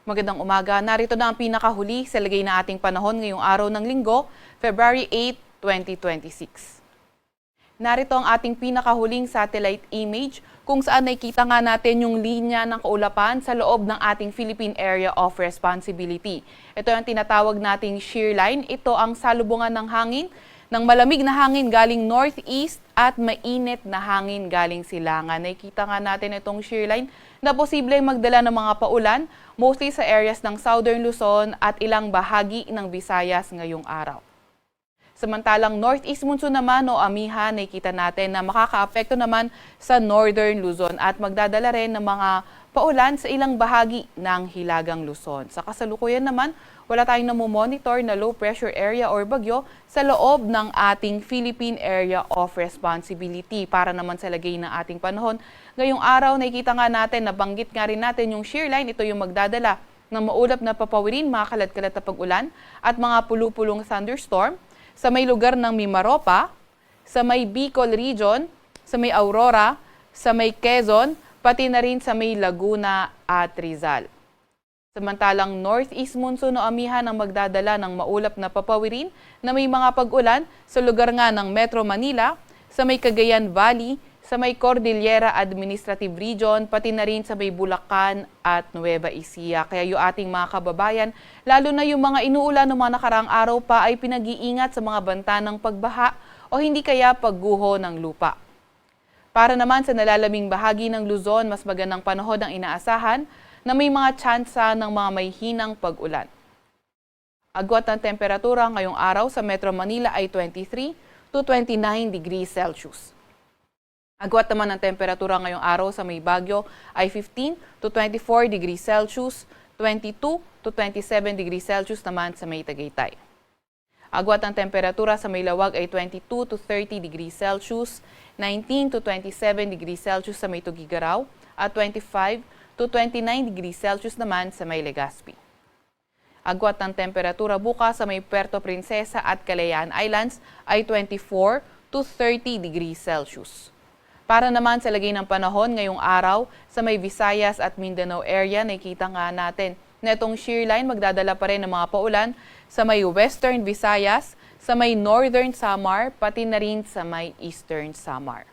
Magandang umaga. Narito na ang pinakahuli sa lagay na ating panahon ngayong araw ng Linggo, February 8, 2026. Narito ang ating pinakahuling satellite image kung saan nakikita nga natin yung linya ng kaulapan sa loob ng ating Philippine Area of Responsibility. Ito ang tinatawag nating shear line. Ito ang salubungan ng hangin, ng malamig na hangin galing northeast at mainit na hangin galing silangan. Nakikita nga natin itong shear line na posibleng magdala ng mga paulan, mostly sa areas ng Southern Luzon at ilang bahagi ng Visayas ngayong araw. Samantalang northeast monsoon naman o amihan, nakikita natin na makakaapekto naman sa Northern Luzon at magdadala rin ng mga paulan sa ilang bahagi ng Hilagang Luzon. Sa kasalukuyan naman, wala tayong namomonitor na low pressure area or bagyo sa loob ng ating Philippine Area of Responsibility. Para naman sa lagay ng ating panahon, ngayong araw nakikita nga natin, nabanggit nga rin natin yung shear line, ito yung magdadala ng maulap na papawirin, mga kalat-kalat na pag-ulan at mga pulu-pulong thunderstorm sa may lugar ng Mimaropa, sa may Bicol Region, sa may Aurora, sa may Quezon, pati na rin sa may Laguna at Rizal. Samantalang northeast monsoon o amihan ang magdadala ng maulap na papawirin na may mga pag-ulan sa lugar nga ng Metro Manila, sa may Cagayan Valley, sa may Cordillera Administrative Region, pati na rin sa may Bulacan at Nueva Ecija. Kaya yung ating mga kababayan, lalo na yung mga inuulan ng mga nakaraang araw pa ay pinag-iingat sa mga banta ng pagbaha o hindi kaya pagguho ng lupa. Para naman sa nalalaming bahagi ng Luzon, mas magandang panahon ang inaasahan na may mga tsansa ng mga may hinang pag-ulan. Agwat ng temperatura ngayong araw sa Metro Manila ay 23 to 29 degrees Celsius. Agwat naman ng temperatura ngayong araw sa may Baguio ay 15 to 24 degrees Celsius, 22 to 27 degrees Celsius naman sa may Tagaytay. Agwat ng temperatura sa may Lawag ay 22 to 30 degrees Celsius, 19 to 27 degrees Celsius sa may Tugigaraw at 25 to 29 degrees Celsius naman sa may Legazpi. Agwat ng temperatura bukas sa may Puerto Princesa at Calayan Islands ay 24 to 30 degrees Celsius. Para naman sa lagay ng panahon ngayong araw sa may Visayas at Mindanao area, nakikita nga natin na itong shear line magdadala pa rin ng mga paulan sa may Western Visayas, sa may Northern Samar, pati na rin sa may Eastern Samar.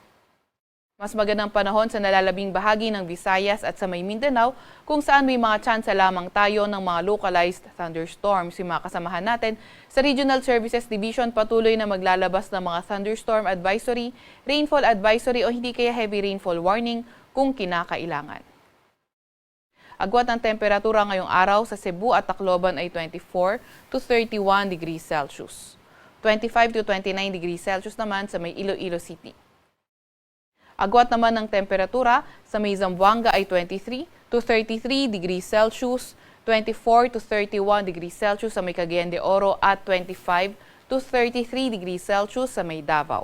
Mas magandang panahon sa nalalabing bahagi ng Visayas at sa may Mindanao kung saan may mga tsansa lamang tayo ng mga localized thunderstorms. Yung mga kasamahan natin sa Regional Services Division patuloy na maglalabas ng mga thunderstorm advisory, rainfall advisory o hindi kaya heavy rainfall warning kung kinakailangan. Agwat ng temperatura ngayong araw sa Cebu at Tacloban ay 24 to 31 degrees Celsius. 25 to 29 degrees Celsius naman sa may Iloilo City. Agwat naman ng temperatura sa may Zamboanga ay 23 to 33 degrees Celsius, 24 to 31 degrees Celsius sa may Cagayan de Oro at 25 to 33 degrees Celsius sa may Davao.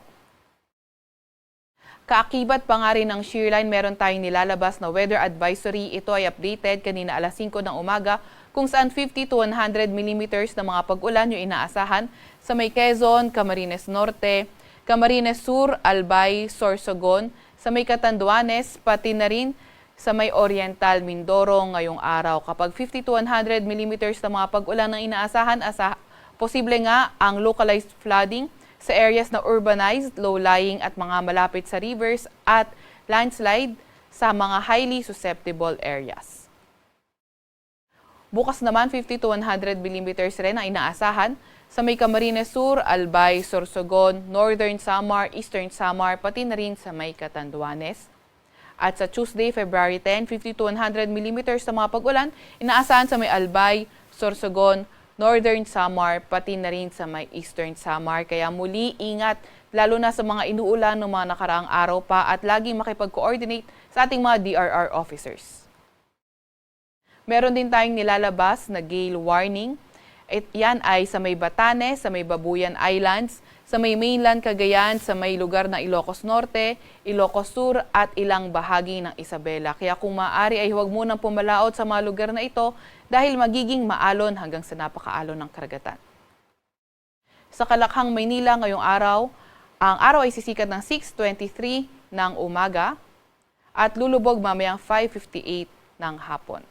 Kaakibat pa nga rin ng shear line, meron tayong nilalabas na weather advisory. Ito ay updated kanina alas 5 ng umaga kung saan 50 to 100 millimeters na mga pag-ulan yung inaasahan sa may Quezon, Camarines Norte, Camarines Sur, Albay, Sorsogon, sa may Catanduanes, pati na rin sa may Oriental Mindoro ngayong araw. Kapag 50 to 100 millimeters na mga pag-ulan ang inaasahan, posible nga ang localized flooding sa areas na urbanized, low-lying at mga malapit sa rivers at landslide sa mga highly susceptible areas. Bukas naman 50 to 100 millimeters rin ang inaasahan sa may Camarines Sur, Albay, Sorsogon, Northern Samar, Eastern Samar, pati na rin sa may Catanduanes. At sa Tuesday, February 10, 50 to 100 millimeters na mga pag-ulan, inaasahan sa may Albay, Sorsogon, Northern Samar, pati na rin sa may Eastern Samar. Kaya muli, ingat, lalo na sa mga inuulan ng mga nakaraang araw pa at laging makipag-coordinate sa ating mga DRR officers. Meron din tayong nilalabas na gale warning. Yan ay sa may Batanes, sa may Babuyan Islands, sa may mainland Cagayan, sa may lugar ng Ilocos Norte, Ilocos Sur at ilang bahagi ng Isabela. Kaya kung maaari ay huwag munang pumalaot sa mga lugar na ito dahil magiging maalon hanggang sa napakaalon ng karagatan. Sa Kalakhang, Maynila ngayong araw, ang araw ay sisikat ng 6:23 ng umaga at lulubog mamayang 5:58 ng hapon.